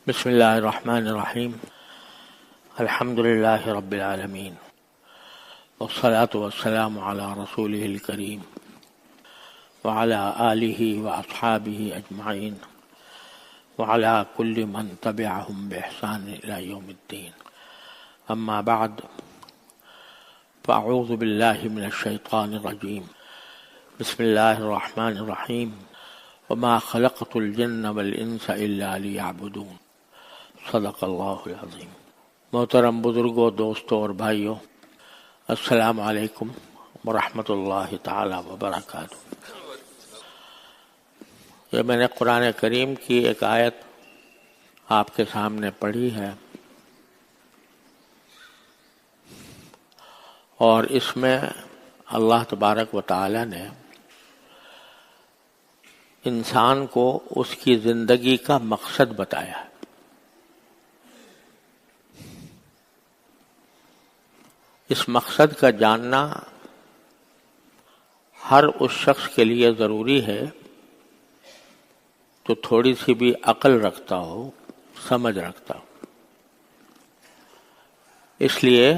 بسم اللہ الرحمن الرحیم الحمد للہ رب العالمین والصلاة والسلام علی رسولہ الکریم وعلی آلہ واصحابہ اجمعین وعلی کل من تبعہم بإحسان الی یوم الدین اما بعد فاعوذ باللہ من الشیطان الرجیم بسم اللہ الرحمن الرحیم وما خلقت الجن والانس الا لیعبدون صدق اللہ العظیم۔ محترم بزرگوں، دوستوں اور بھائیوں، السلام علیکم ورحمۃ اللہ تعالی وبرکاتہ۔ یہ میں نے قرآن کریم کی ایک آیت آپ کے سامنے پڑھی ہے، اور اس میں اللہ تبارک و تعالی نے انسان کو اس کی زندگی کا مقصد بتایا ہے۔ اس مقصد کا جاننا ہر اس شخص کے لیے ضروری ہے جو تھوڑی سی بھی عقل رکھتا ہو، سمجھ رکھتا ہو، اس لیے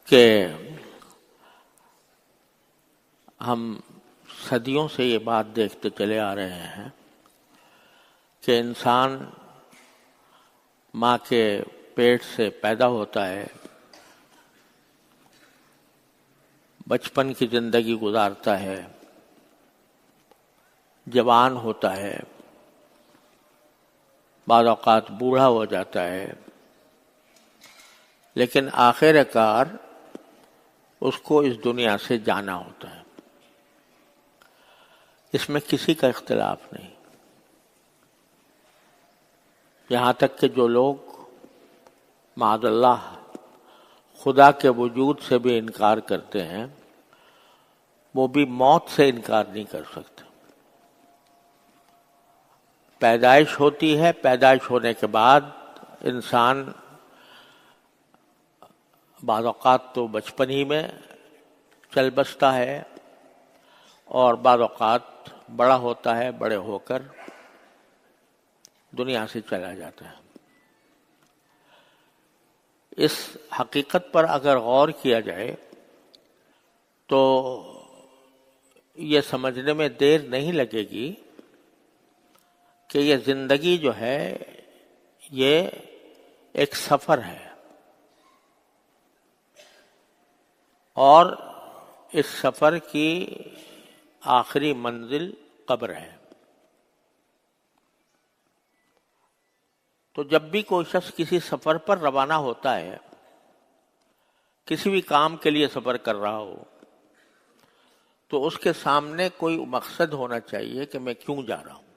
کہ ہم صدیوں سے یہ بات دیکھتے چلے آ رہے ہیں کہ انسان ماں کے پیٹ سے پیدا ہوتا ہے، بچپن کی زندگی گزارتا ہے، جوان ہوتا ہے، بعض اوقات بوڑھا ہو جاتا ہے، لیکن آخر کار اس کو اس دنیا سے جانا ہوتا ہے۔ اس میں کسی کا اختلاف نہیں، یہاں تک کہ جو لوگ معاذ اللہ خدا کے وجود سے بھی انکار کرتے ہیں، وہ بھی موت سے انکار نہیں کر سکتے۔ پیدائش ہوتی ہے، پیدائش ہونے کے بعد انسان بعض اوقات تو بچپن ہی میں چل بستا ہے، اور بعض اوقات بڑا ہوتا ہے، بڑے ہو کر دنیا سے چلا جاتا ہے۔ اس حقیقت پر اگر غور کیا جائے تو یہ سمجھنے میں دیر نہیں لگے گی کہ یہ زندگی جو ہے یہ ایک سفر ہے، اور اس سفر کی آخری منزل قبر ہے۔ تو جب بھی کوئی شخص کسی سفر پر روانہ ہوتا ہے، کسی بھی کام کے لیے سفر کر رہا ہو، تو اس کے سامنے کوئی مقصد ہونا چاہیے کہ میں کیوں جا رہا ہوں۔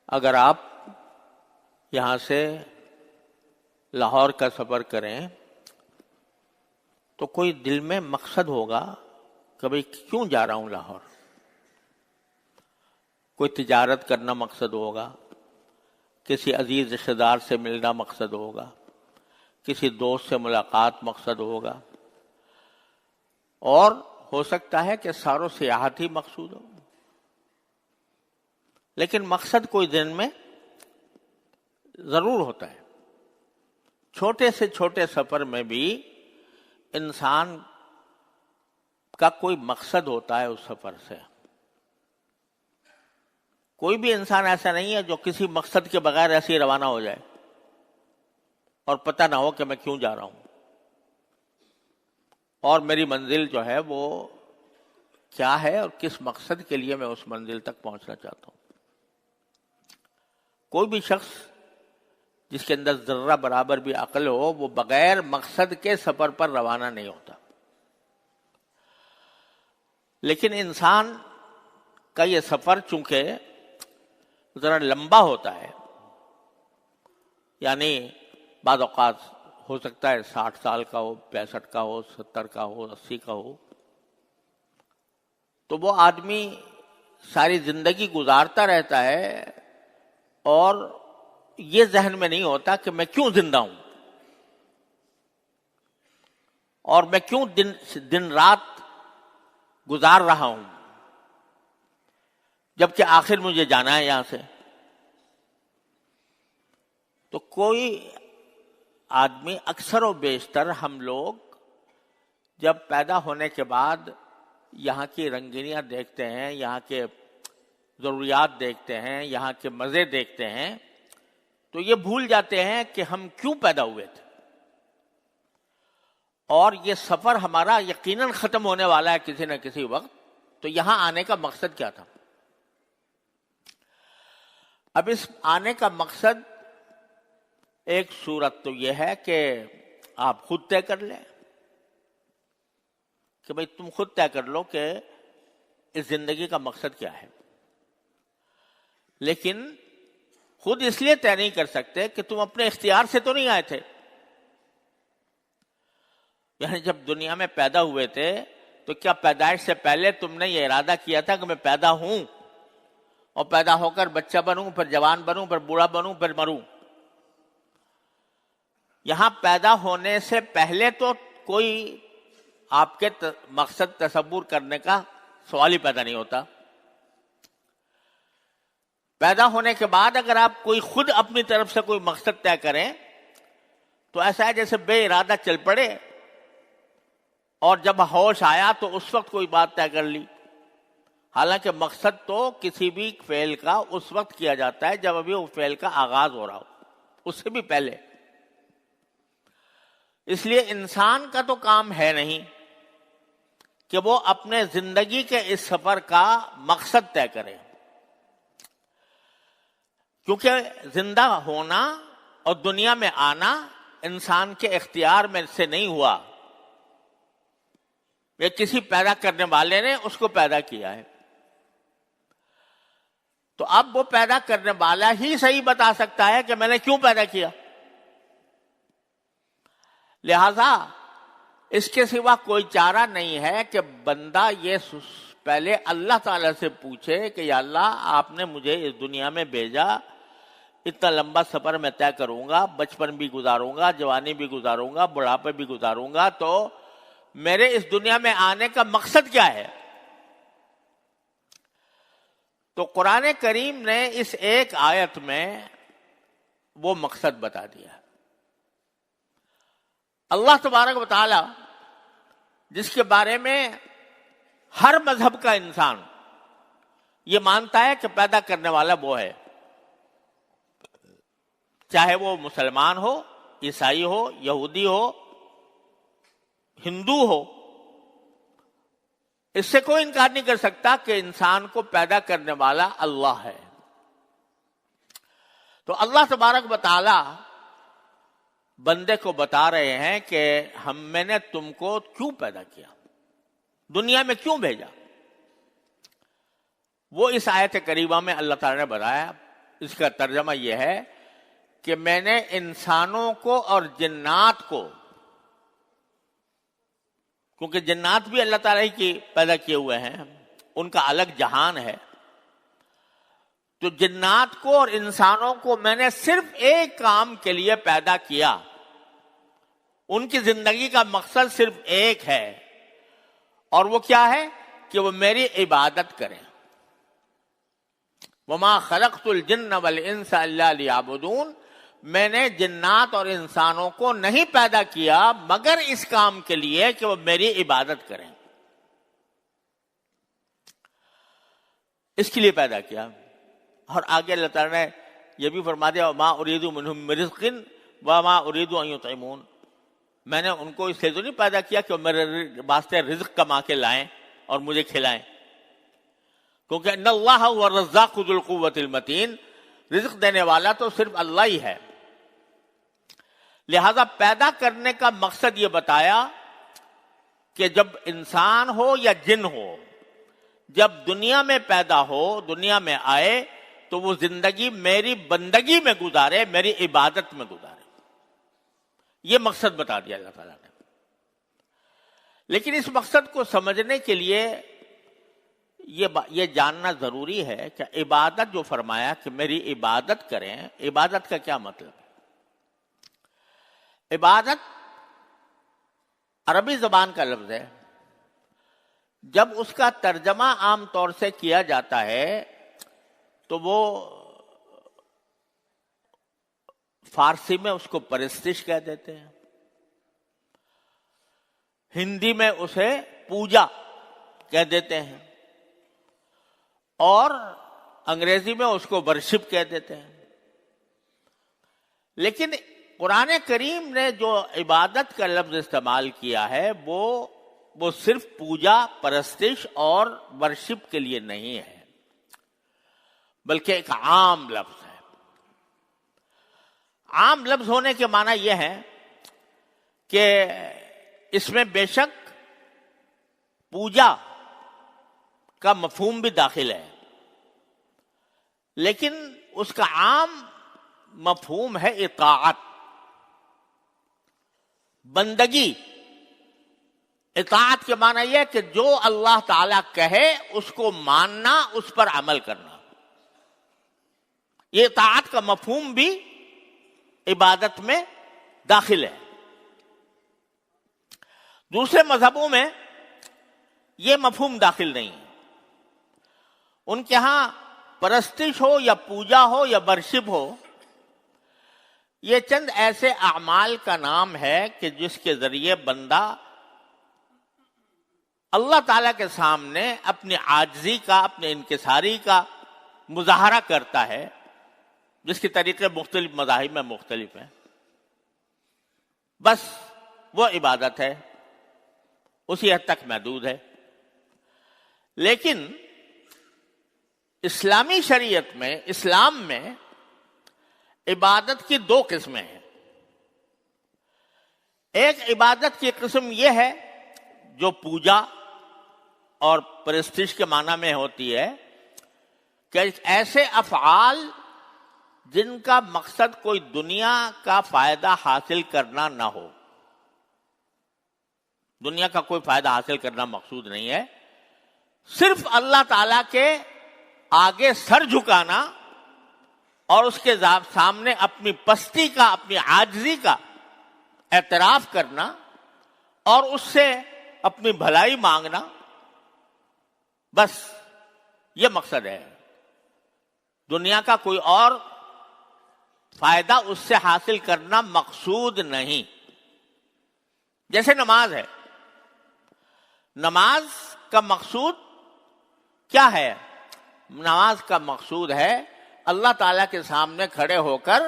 اگر آپ یہاں سے لاہور کا سفر کریں تو کوئی دل میں مقصد ہوگا کہ بھئی کیوں جا رہا ہوں لاہور۔ کوئی تجارت کرنا مقصد ہوگا، کسی عزیز رشتہ دار سے ملنا مقصد ہوگا، کسی دوست سے ملاقات مقصد ہوگا، اور ہو سکتا ہے کہ ساروں سیاحت ہی مقصود ہو، لیکن مقصد کوئی دن میں ضرور ہوتا ہے۔ چھوٹے سے چھوٹے سفر میں بھی انسان کا کوئی مقصد ہوتا ہے اس سفر سے۔ کوئی بھی انسان ایسا نہیں ہے جو کسی مقصد کے بغیر ایسے ہی روانہ ہو جائے اور پتہ نہ ہو کہ میں کیوں جا رہا ہوں اور میری منزل جو ہے وہ کیا ہے اور کس مقصد کے لیے میں اس منزل تک پہنچنا چاہتا ہوں۔ کوئی بھی شخص جس کے اندر ذرہ برابر بھی عقل ہو، وہ بغیر مقصد کے سفر پر روانہ نہیں ہوتا۔ لیکن انسان کا یہ سفر چونکہ ذرا لمبا ہوتا ہے، یعنی بعض اوقات ہو سکتا ہے 60 سال کا ہو، 65 کا ہو، 70 کا ہو، 80 کا ہو، تو وہ آدمی ساری زندگی گزارتا رہتا ہے اور یہ ذہن میں نہیں ہوتا کہ میں کیوں زندہ ہوں اور میں کیوں دن رات گزار رہا ہوں۔ جبکہ آخر مجھے جانا ہے یہاں سے. تو کوئی آدمی، اکثر و بیشتر ہم لوگ جب پیدا ہونے کے بعد یہاں کی رنگینیاں دیکھتے ہیں، یہاں کے ضروریات دیکھتے ہیں، یہاں کے مزے دیکھتے ہیں، تو یہ بھول جاتے ہیں کہ ہم کیوں پیدا ہوئے تھے. اور یہ سفر ہمارا یقیناً ختم ہونے والا ہے کسی نہ کسی وقت. تو یہاں آنے کا مقصد کیا تھا؟ اب اس آنے کا مقصد ایک صورت تو یہ ہے کہ آپ خود طے کر لیں کہ بھئی تم خود طے کر لو کہ اس زندگی کا مقصد کیا ہے. لیکن خود اس لیے طے نہیں کر سکتے کہ تم اپنے اختیار سے تو نہیں آئے تھے. یعنی جب دنیا میں پیدا ہوئے تھے تو کیا پیدائش سے پہلے تم نے یہ ارادہ کیا تھا کہ میں پیدا ہوں اور پیدا ہو کر بچہ بنوں، پھر جوان بنوں، پھر بوڑھا بنوں، پھر مروں؟ یہاں پیدا ہونے سے پہلے تو کوئی آپ کے مقصد تصور کرنے کا سوال ہی پیدا نہیں ہوتا. پیدا ہونے کے بعد اگر آپ کوئی خود اپنی طرف سے کوئی مقصد طے کریں تو ایسا ہے جیسے بے ارادہ چل پڑے اور جب ہوش آیا تو اس وقت کوئی بات طے کر لی. حالانکہ مقصد تو کسی بھی فعل کا اس وقت کیا جاتا ہے جب ابھی وہ فعل کا آغاز ہو رہا ہو، اس سے بھی پہلے. اس لیے انسان کا تو کام ہے نہیں کہ وہ اپنے زندگی کے اس سفر کا مقصد طے کرے، کیونکہ زندہ ہونا اور دنیا میں آنا انسان کے اختیار میں سے نہیں ہوا. یہ کسی پیدا کرنے والے نے اس کو پیدا کیا ہے. تو اب وہ پیدا کرنے والا ہی صحیح بتا سکتا ہے کہ میں نے کیوں پیدا کیا. لہذا اس کے سوا کوئی چارہ نہیں ہے کہ بندہ یہ پہلے اللہ تعالیٰ سے پوچھے کہ یا اللہ آپ نے مجھے اس دنیا میں بھیجا، اتنا لمبا سفر میں طے کروں گا، بچپن بھی گزاروں گا، جوانی بھی گزاروں گا، بڑھاپے بھی گزاروں گا، تو میرے اس دنیا میں آنے کا مقصد کیا ہے؟ تو قرآن کریم نے اس ایک آیت میں وہ مقصد بتا دیا. اللہ تبارک و تعالی جس کے بارے میں ہر مذہب کا انسان یہ مانتا ہے کہ پیدا کرنے والا وہ ہے، چاہے وہ مسلمان ہو، عیسائی ہو، یہودی ہو، ہندو ہو، اس سے کوئی انکار نہیں کر سکتا کہ انسان کو پیدا کرنے والا اللہ ہے. تو اللہ تبارک و تعالی بندے کو بتا رہے ہیں کہ میں نے تم کو کیوں پیدا کیا، دنیا میں کیوں بھیجا. وہ اس آیت کریمہ میں اللہ تعالی نے بتایا. اس کا ترجمہ یہ ہے کہ میں نے انسانوں کو اور جنات کو، کیونکہ جنات بھی اللہ تعالیٰ کی پیدا کیے ہوئے ہیں، ان کا الگ جہان ہے، تو جنات کو اور انسانوں کو میں نے صرف ایک کام کے لیے پیدا کیا. ان کی زندگی کا مقصد صرف ایک ہے، اور وہ کیا ہے کہ وہ میری عبادت کریں. وَمَا خَلَقْتُ الْجِنَّ وَالْإِنسَ إِلَّا لِيَعْبُدُونَ، میں نے جنات اور انسانوں کو نہیں پیدا کیا مگر اس کام کے لیے کہ وہ میری عبادت کریں. اس کے لیے پیدا کیا. اور آگے اللہ تعالیٰ نے یہ بھی فرما دیا وَمَا أُرِيدُ مِنْهُم مِّن رِزْقٍ وَمَا أُرِيدُ أَن يُطْعِمُونَ، میں نے ان کو اس لیے تو نہیں پیدا کیا کہ وہ میرے واسطے رزق کما کے لائیں اور مجھے کھلائیں، کیونکہ ان اللہ هو الرزاق ذو القوة المتین، رزق دینے والا تو صرف اللہ ہی ہے. لہذا پیدا کرنے کا مقصد یہ بتایا کہ جب انسان ہو یا جن ہو، جب دنیا میں پیدا ہو، دنیا میں آئے، تو وہ زندگی میری بندگی میں گزارے، میری عبادت میں گزارے. یہ مقصد بتا دیا اللہ تعالیٰ نے. لیکن اس مقصد کو سمجھنے کے لیے یہ جاننا ضروری ہے کہ عبادت جو فرمایا کہ میری عبادت کریں، عبادت کا کیا مطلب ہے؟ عبادت عربی زبان کا لفظ ہے. جب اس کا ترجمہ عام طور سے کیا جاتا ہے تو وہ فارسی میں اس کو پرستش کہہ دیتے ہیں، ہندی میں اسے پوجا کہہ دیتے ہیں، اور انگریزی میں اس کو ورشپ کہہ دیتے ہیں۔ لیکن قرآن کریم نے جو عبادت کا لفظ استعمال کیا ہے وہ صرف پوجا، پرستش اور ورشپ کے لیے نہیں ہے، بلکہ ایک عام لفظ ہے۔ عام لفظ ہونے کے معنی یہ ہے کہ اس میں بے شک پوجا کا مفہوم بھی داخل ہے، لیکن اس کا عام مفہوم ہے اطاعت، بندگی۔ اطاعت کے معنی یہ ہے کہ جو اللہ تعالیٰ کہے اس کو ماننا، اس پر عمل کرنا۔ یہ اطاعت کا مفہوم بھی عبادت میں داخل ہے۔ دوسرے مذہبوں میں یہ مفہوم داخل نہیں ہے۔ ان کے ہاں پرستش ہو یا پوجا ہو یا ورشپ ہو، یہ چند ایسے اعمال کا نام ہے کہ جس کے ذریعے بندہ اللہ تعالیٰ کے سامنے اپنی عاجزی کا، اپنے انکساری کا مظاہرہ کرتا ہے، جس کے طریقے مختلف مذاہب میں مختلف ہیں۔ بس وہ عبادت ہے، اسی حد تک محدود ہے۔ لیکن اسلامی شریعت میں، اسلام میں عبادت کی دو قسمیں ہیں۔ ایک عبادت کی قسم یہ ہے جو پوجا اور پرستش کے معنی میں ہوتی ہے کہ ایسے افعال جن کا مقصد کوئی دنیا کا فائدہ حاصل کرنا نہ ہو، دنیا کا کوئی فائدہ حاصل کرنا مقصود نہیں ہے، صرف اللہ تعالی کے آگے سر جھکانا اور اس کے سامنے اپنی پستی کا، اپنی عاجزی کا اعتراف کرنا اور اس سے اپنی بھلائی مانگنا، بس یہ مقصد ہے۔ دنیا کا کوئی اور فائدہ اس سے حاصل کرنا مقصود نہیں۔ جیسے نماز ہے، نماز کا مقصود کیا ہے؟ نماز کا مقصود ہے اللہ تعالیٰ کے سامنے کھڑے ہو کر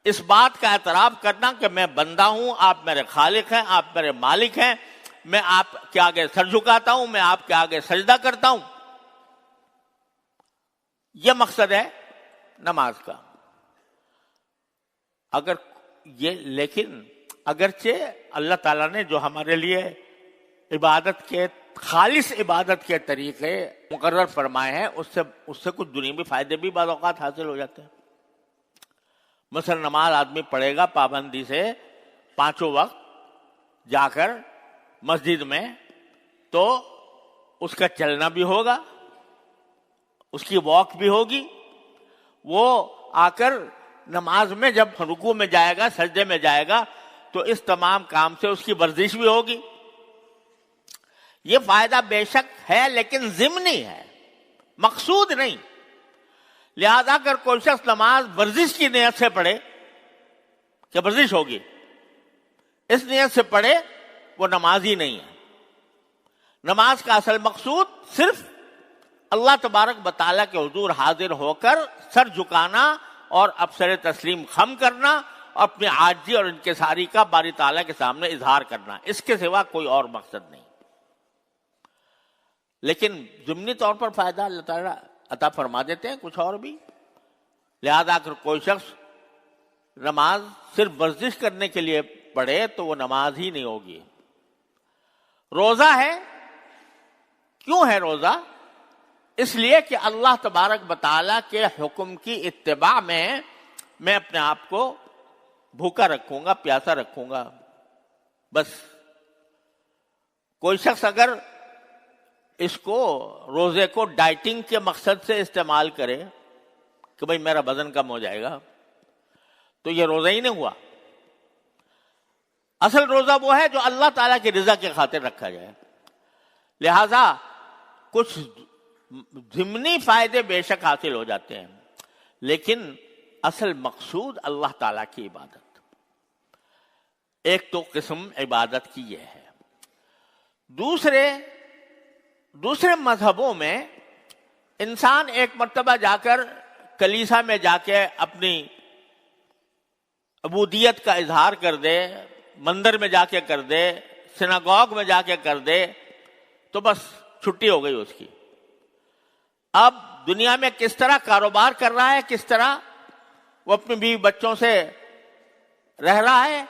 اس بات کا اعتراف کرنا کہ میں بندہ ہوں، آپ میرے خالق ہیں، آپ میرے مالک ہیں، میں آپ کے آگے سر جھکاتا ہوں، میں آپ کے آگے سجدہ کرتا ہوں۔ یہ مقصد ہے نماز کا۔ لیکن اگرچہ اللہ تعالیٰ نے جو ہمارے لیے عبادت کے، خالص عبادت کے طریقے مقرر فرمائے ہیں، اس سے کچھ دنیوی فائدے بھی بعض اوقات حاصل ہو جاتے ہیں۔ مثلا نماز آدمی پڑھے گا پابندی سے 5 وقت جا کر مسجد میں، تو اس کا چلنا بھی ہوگا، اس کی واک بھی ہوگی، وہ آ کر نماز میں جب رکوع میں جائے گا، سجدے میں جائے گا، تو اس تمام کام سے اس کی ورزش بھی ہوگی۔ یہ فائدہ بے شک ہے لیکن ضمنی ہے، مقصود نہیں۔ لہذا اگر کوئی شخص نماز ورزش کی نیت سے پڑھے کہ ورزش ہوگی، اس نیت سے پڑھے، وہ نماز ہی نہیں ہے۔ نماز کا اصل مقصود صرف اللہ تبارک و تعالیٰ کے حضور حاضر ہو کر سر جھکانا اور افسر تسلیم خم کرنا اور اپنی عاجزی اور انکساری کا باری تعالیٰ کے سامنے اظہار کرنا، اس کے سوا کوئی اور مقصد نہیں۔ لیکن ضمنی طور پر فائدہ اللہ تعالیٰ عطا فرما دیتے ہیں کچھ اور بھی۔ لہذا اگر کوئی شخص نماز صرف ورزش کرنے کے لیے پڑھے تو وہ نماز ہی نہیں ہوگی۔ روزہ ہے، کیوں ہے روزہ؟ اس لیے کہ اللہ تبارک و تعالیٰ کے حکم کی اتباع میں اپنے آپ کو بھوکا رکھوں گا، پیاسا رکھوں گا، بس۔ کوئی شخص اگر اس کو، روزے کو ڈائٹنگ کے مقصد سے استعمال کرے کہ بھئی میرا وزن کم ہو جائے گا، تو یہ روزہ ہی نہیں ہوا۔ اصل روزہ وہ ہے جو اللہ تعالیٰ کی رضا کی خاطر رکھا جائے۔ لہذا کچھ ضمنی فائدے بے شک حاصل ہو جاتے ہیں، لیکن اصل مقصود اللہ تعالیٰ کی عبادت۔ ایک تو قسم عبادت کی یہ ہے۔ دوسرے مذہبوں میں انسان ایک مرتبہ جا کر کلیسا میں جا کے اپنی عبودیت کا اظہار کر دے، مندر میں جا کے کر دے، سناگوگ میں جا کے کر دے، تو بس چھٹی ہو گئی اس کی۔ اب دنیا میں کس طرح کاروبار کر رہا ہے، کس طرح وہ اپنی بیوی بچوں سے رہ رہا ہے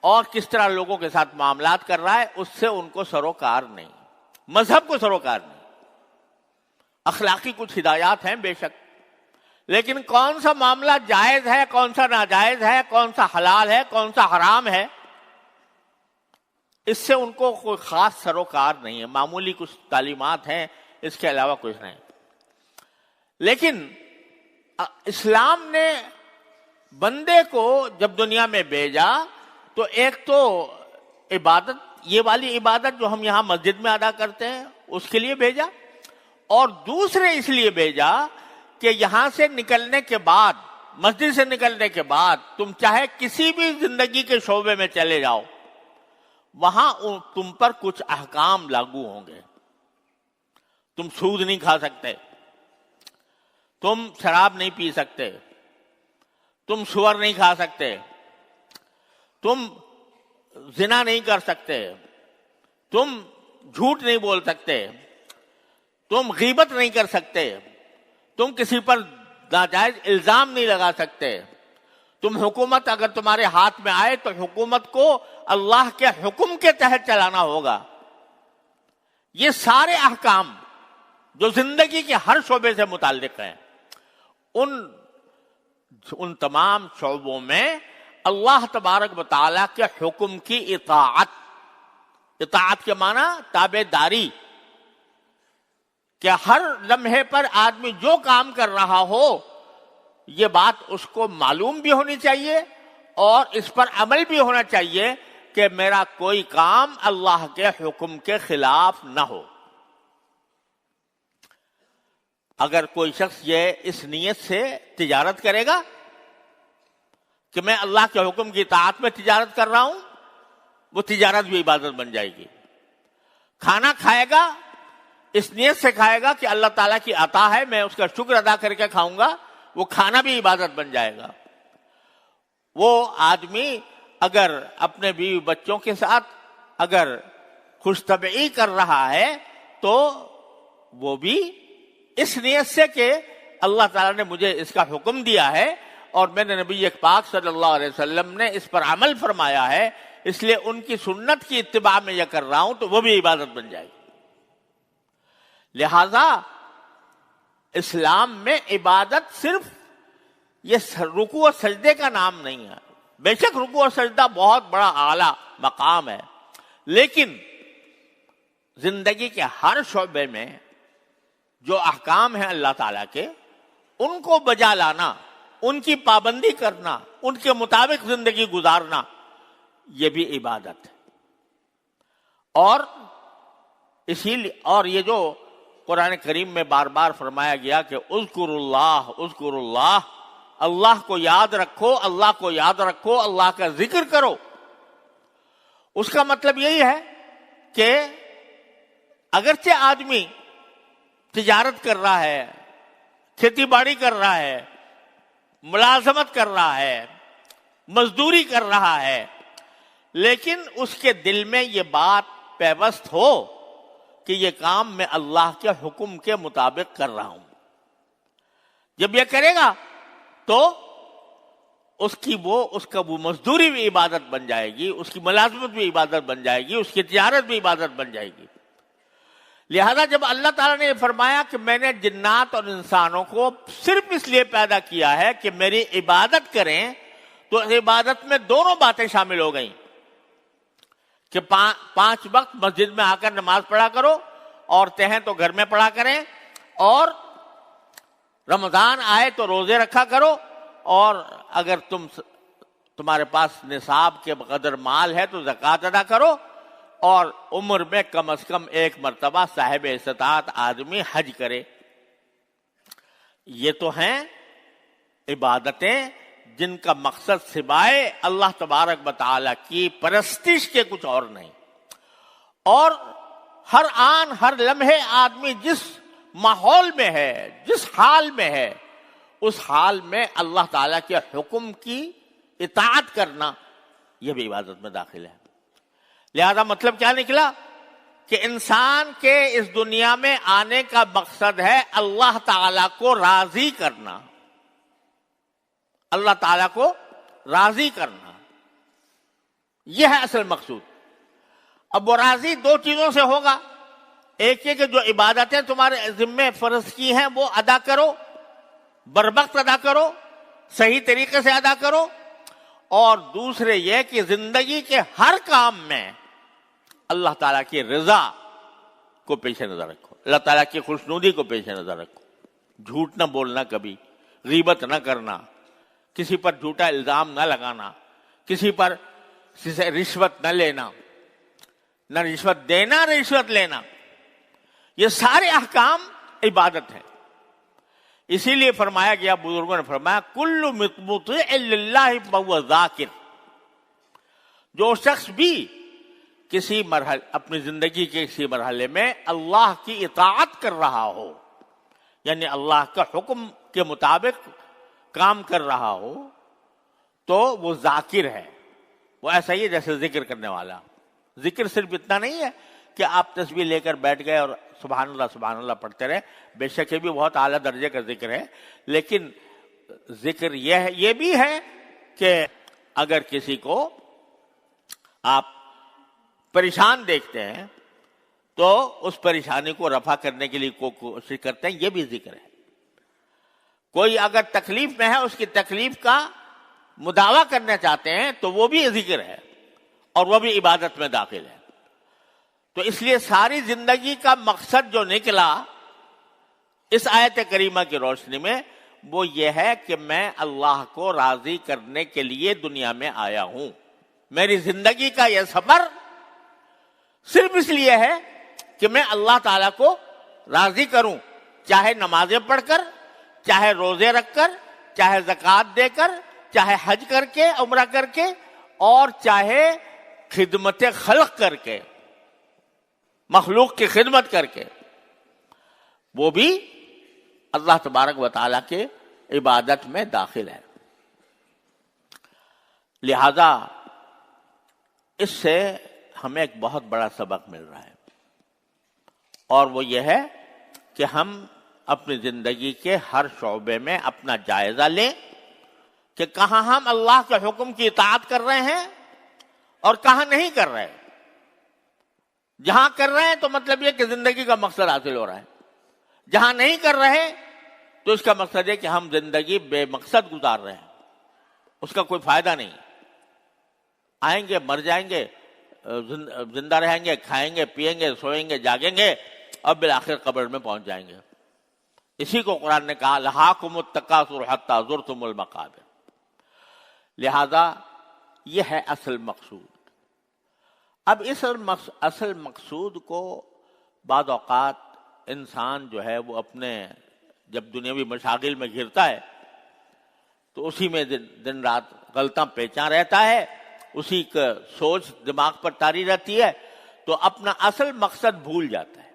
اور کس طرح لوگوں کے ساتھ معاملات کر رہا ہے، اس سے ان کو سروکار نہیں، مذہب کو سروکار نہیں۔ اخلاقی کچھ ہدایات ہیں بے شک، لیکن کون سا معاملہ جائز ہے، کون سا ناجائز ہے، کون سا حلال ہے، کون سا حرام ہے، اس سے ان کو کوئی خاص سروکار نہیں ہے۔ معمولی کچھ تعلیمات ہیں، اس کے علاوہ کچھ نہیں۔ لیکن اسلام نے بندے کو جب دنیا میں بھیجا تو ایک تو عبادت، یہ والی عبادت جو ہم یہاں مسجد میں ادا کرتے ہیں، اس کے لیے بھیجا، اور دوسرے اس لیے بھیجا کہ یہاں سے نکلنے کے بعد، مسجد سے نکلنے کے بعد تم چاہے کسی بھی زندگی کے شعبے میں چلے جاؤ، وہاں تم پر کچھ احکام لاگو ہوں گے۔ تم سود نہیں کھا سکتے، تم شراب نہیں پی سکتے، تم سور نہیں کھا سکتے، تم زنا نہیں کر سکتے، تم جھوٹ نہیں بول سکتے، تم غیبت نہیں کر سکتے، تم کسی پر ناجائز الزام نہیں لگا سکتے، تم حکومت اگر تمہارے ہاتھ میں آئے تو حکومت کو اللہ کے حکم کے تحت چلانا ہوگا۔ یہ سارے احکام جو زندگی کے ہر شعبے سے متعلق ہیں، ان تمام شعبوں میں اللہ تبارک و تعالیٰ کے حکم کی اطاعت کے معنی تابع داری، کہ ہر لمحے پر آدمی جو کام کر رہا ہو یہ بات اس کو معلوم بھی ہونی چاہیے اور اس پر عمل بھی ہونا چاہیے کہ میرا کوئی کام اللہ کے حکم کے خلاف نہ ہو۔ اگر کوئی شخص یہ اس نیت سے تجارت کرے گا کہ میں اللہ کے حکم کی اطاعت میں تجارت کر رہا ہوں، وہ تجارت بھی عبادت بن جائے گی۔ کھانا کھائے گا، اس نیت سے کھائے گا کہ اللہ تعالیٰ کی عطا ہے، میں اس کا شکر ادا کر کے کھاؤں گا، وہ کھانا بھی عبادت بن جائے گا۔ وہ آدمی اگر اپنے بیوی بچوں کے ساتھ اگر خوش طبعی کر رہا ہے تو وہ بھی اس نیت سے کہ اللہ تعالیٰ نے مجھے اس کا حکم دیا ہے اور میرے نبی پاک صلی اللہ علیہ وسلم نے اس پر عمل فرمایا ہے، اس لیے ان کی سنت کی اتباع میں یہ کر رہا ہوں، تو وہ بھی عبادت بن جائے گی۔ لہذا اسلام میں عبادت صرف یہ رکوع و سجدے کا نام نہیں ہے۔ بے شک رکوع و سجدہ بہت بڑا اعلیٰ مقام ہے، لیکن زندگی کے ہر شعبے میں جو احکام ہیں اللہ تعالیٰ کے، ان کو بجا لانا، ان کی پابندی کرنا، ان کے مطابق زندگی گزارنا، یہ بھی عبادت ہے۔ اور یہ جو قرآن کریم میں بار بار فرمایا گیا کہ اذکر اللہ، اللہ کو یاد رکھو، اللہ کو یاد رکھو، اللہ کا ذکر کرو، اس کا مطلب یہی ہے کہ اگرچہ آدمی تجارت کر رہا ہے، کھیتی باڑی کر رہا ہے، ملازمت کر رہا ہے، مزدوری کر رہا ہے، لیکن اس کے دل میں یہ بات پیوست ہو کہ یہ کام میں اللہ کے حکم کے مطابق کر رہا ہوں۔ جب یہ کرے گا تو اس کا وہ مزدوری بھی عبادت بن جائے گی، اس کی ملازمت بھی عبادت بن جائے گی، اس کی تجارت بھی عبادت بن جائے گی۔ لہذا جب اللہ تعالیٰ نے یہ فرمایا کہ میں نے جنات اور انسانوں کو صرف اس لیے پیدا کیا ہے کہ میری عبادت کریں، تو عبادت میں دونوں باتیں شامل ہو گئیں کہ 5 وقت مسجد میں آ کر نماز پڑھا کرو، عورتیں ہیں تو گھر میں پڑھا کریں، اور رمضان آئے تو روزے رکھا کرو، اور اگر تمہارے پاس نصاب کے بقدر مال ہے تو زکوٰۃ ادا کرو۔ اور عمر میں کم از کم ایک مرتبہ صاحب استطاعت آدمی حج کرے. یہ تو ہیں عبادتیں جن کا مقصد سوائے اللہ تبارک و تعالیٰ کی پرستش کے کچھ اور نہیں. اور ہر آن ہر لمحے آدمی جس ماحول میں ہے، جس حال میں ہے، اس حال میں اللہ تعالیٰ کے حکم کی اطاعت کرنا یہ بھی عبادت میں داخل ہے. لہذا مطلب کیا نکلا کہ انسان کے اس دنیا میں آنے کا مقصد ہے اللہ تعالیٰ کو راضی کرنا، اللہ تعالیٰ کو راضی کرنا، یہ ہے اصل مقصود. اب وہ راضی دو چیزوں سے ہوگا. ایک یہ کہ جو عبادتیں تمہارے ذمے فرض کی ہیں وہ ادا کرو، بروقت ادا کرو، صحیح طریقے سے ادا کرو. اور دوسرے یہ کہ زندگی کے ہر کام میں اللہ تعالیٰ کی رضا کو پیش نظر رکھو، اللہ تعالیٰ کی خوشنودی کو پیش نظر رکھو. جھوٹ نہ بولنا، کبھی غیبت نہ کرنا، کسی پر جھوٹا الزام نہ لگانا، کسی پر رشوت نہ لینا، نہ رشوت دینا نہ رشوت لینا. یہ سارے احکام عبادت ہیں. اسی لیے فرمایا گیا، بزرگوں نے فرمایا کل مطیع للہ فہو ذاکر. جو شخص بھی کسی مرحلے اپنی زندگی کے کسی مرحلے میں اللہ کی اطاعت کر رہا ہو، یعنی اللہ کا حکم کے مطابق کام کر رہا ہو، تو وہ ذاکر ہے. وہ ایسا ہی ہے جیسے ذکر کرنے والا. ذکر صرف اتنا نہیں ہے کہ آپ تسبیح لے کر بیٹھ گئے اور سبحان اللہ پڑھتے رہے. بے شک یہ بھی بہت اعلیٰ درجے کا ذکر ہے، لیکن ذکر یہ بھی ہے کہ اگر کسی کو آپ پریشان دیکھتے ہیں تو اس پریشانی کو رفع کرنے کے لیے کوشش کرتے ہیں، یہ بھی ذکر ہے. کوئی اگر تکلیف میں ہے، اس کی تکلیف کا مداوع کرنا چاہتے ہیں تو وہ بھی ذکر ہے، اور وہ بھی عبادت میں داخل ہے. تو اس لیے ساری زندگی کا مقصد جو نکلا اس آیت کریمہ کی روشنی میں وہ یہ ہے کہ میں اللہ کو راضی کرنے کے لیے دنیا میں آیا ہوں. میری زندگی کا یہ سفر صرف اس لیے ہے کہ میں اللہ تعالیٰ کو راضی کروں، چاہے نمازیں پڑھ کر، چاہے روزے رکھ کر، چاہے زکوٰۃ دے کر، چاہے حج کر کے، عمرہ کر کے، اور چاہے خدمت خلق کر کے، مخلوق کی خدمت کر کے. وہ بھی اللہ تبارک و تعالیٰ کے عبادت میں داخل ہے. لہذا اس سے ہمیں ایک بہت بڑا سبق مل رہا ہے، اور وہ یہ ہے کہ ہم اپنی زندگی کے ہر شعبے میں اپنا جائزہ لیں کہ کہاں ہم اللہ کے حکم کی اطاعت کر رہے ہیں اور کہاں نہیں کر رہے. جہاں کر رہے ہیں تو مطلب یہ کہ زندگی کا مقصد حاصل ہو رہا ہے. جہاں نہیں کر رہے تو اس کا مقصد ہے کہ ہم زندگی بے مقصد گزار رہے ہیں، اس کا کوئی فائدہ نہیں. آئیں گے، مر جائیں گے، زندہ رہیں گے، کھائیں گے، پیئیں گے، سوئیں گے، جاگیں گے، اور بالآخر قبر میں پہنچ جائیں گے. اسی کو قرآن نے کہا لہاکم التکاثر حتی زرتم المقابر. لہذا یہ ہے اصل مقصود. اب اس اصل مقصود کو بعض اوقات انسان جو ہے وہ اپنے جب دنیاوی مشاغل میں گھرتا ہے تو اسی میں دن رات غلطاں پیچاں رہتا ہے، اسی کا سوچ دماغ پر طاری رہتی ہے، تو اپنا اصل مقصد بھول جاتا ہے.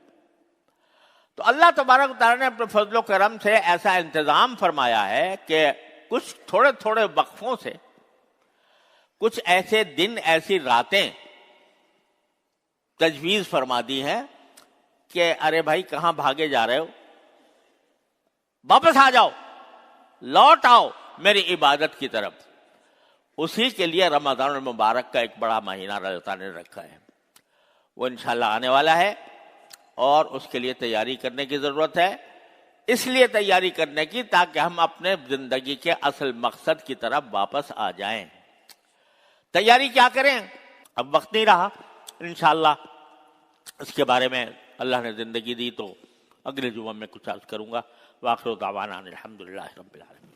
تو اللہ تبارک و تعالیٰ نے اپنے فضل و کرم سے ایسا انتظام فرمایا ہے کہ کچھ تھوڑے تھوڑے وقفوں سے کچھ ایسے دن، ایسی راتیں تجویز فرما دی ہیں کہ ارے بھائی کہاں بھاگے جا رہے ہو، واپس آ جاؤ، لوٹ آؤ میری عبادت کی طرف. اسی کے لیے رمضان المبارک کا ایک بڑا مہینہ اللہ تعالیٰ نے رکھا ہے. وہ انشاءاللہ آنے والا ہے اور اس کے لیے تیاری کرنے کی ضرورت ہے. اس لیے تیاری کرنے کی تاکہ ہم اپنے زندگی کے اصل مقصد کی طرف واپس آ جائیں. تیاری کیا کریں؟ اب وقت نہیں رہا، انشاءاللہ اس کے بارے میں اللہ نے زندگی دی تو اگلے جمعہ میں کچھ عرض کروں گا. وآخر دعوانا الحمدللہ رب العالمین.